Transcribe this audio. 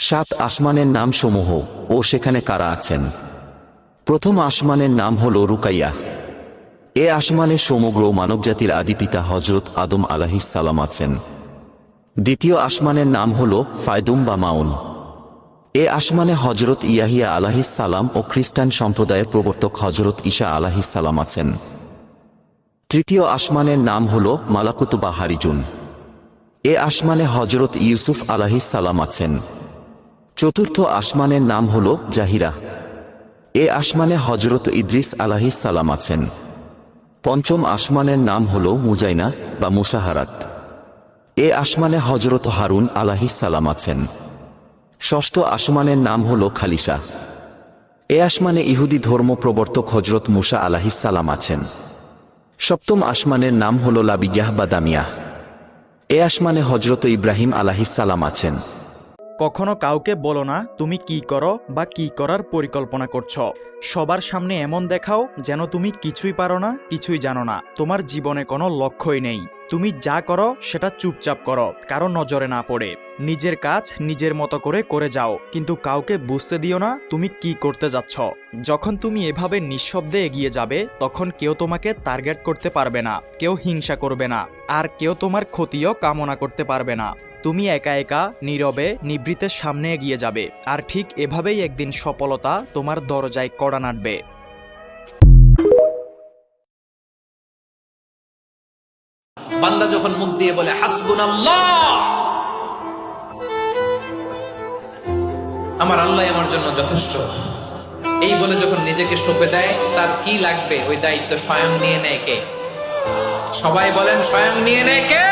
সাত আসমানের নাম সমূহ ও সেখানে কারা আছেন। প্রথম আসমানের নাম হল রুকাইয়া। এ আসমানে সমগ্র মানবজাতির আদিপিতা হজরত আদম আলাইহিস সালাম আছেন। দ্বিতীয় আসমানের নাম হল ফায়দুম বা মাউন। এ আসমানে হজরত ইয়াহিয়া আলাইহিস সালাম ও খ্রিস্টান সম্প্রদায়ের প্রবর্তক হজরত ঈসা আলাইহিস সালাম আছেন। তৃতীয় আসমানের নাম হল মালাকুত বা হারিজুন। এ আসমানে হজরত ইউসুফ আলাইহিস সালাম আছেন। চতুর্থ আসমানের নাম হল জাহিরা। এ আসমানে হজরত ইদ্রিস আলাইহিস সালাম আছেন। পঞ্চম আসমানের নাম হল মুজাইনা বা মুসাহারাত। এ আসমানে হজরত হারুন আলাইহিস সালাম আছেন। ষষ্ঠ আসমানের নাম হল খালিসা। এ আসমানে ইহুদি ধর্ম প্রবর্তক হজরত মুসা আলাইহিস সালাম আছেন। সপ্তম আসমানের নাম হল লাবিয়াহ বা দামিয়াহ। এ আসমানে হজরত ইব্রাহিম আলাইহিস সালাম আছেন। কখনো কাউকে বলো না তুমি কি করো বা কি করার পরিকল্পনা করছো। সবার সামনে এমন দেখাও যেন তুমি কিছুই পারো না, কিছুই জানো না, তোমার জীবনে কোনো লক্ষ্যই নেই। তুমি যা করো সেটা চুপচাপ করো, কারো নজরে না পড়ে। নিজের কাজ নিজের মতো করে যাও, কিন্তু কাউকে বুঝতে দিও না তুমি কি করতে যাচ্ছ। যখন তুমি এভাবে নিঃশব্দে এগিয়ে যাবে, তখন কেউ তোমাকে টার্গেট করতে পারবে না, কেউ হিংসা করবে না, আর কেউ তোমার ক্ষতিও কামনা করতে পারবে না। তুমি একা একা নীরবে নিভৃতের সামনে এগিয়ে যাবে, আর ঠিক এভাবেই একদিন সফলতা তোমার দরজায় কড়া নাড়বে। বান্দা যখন মুখ দিয়ে বলে হাসবুনাল্লাহ, আমার আল্লাহ আমার জন্য যথেষ্ট, এই বলে যখন নিজেকে সঁপে দেয়, তার কি লাগবে ওই দায়িত্ব স্বয়ং নিয়ে নেয় কে? সবাই বলেন স্বয়ং নিয়ে নেয় কে?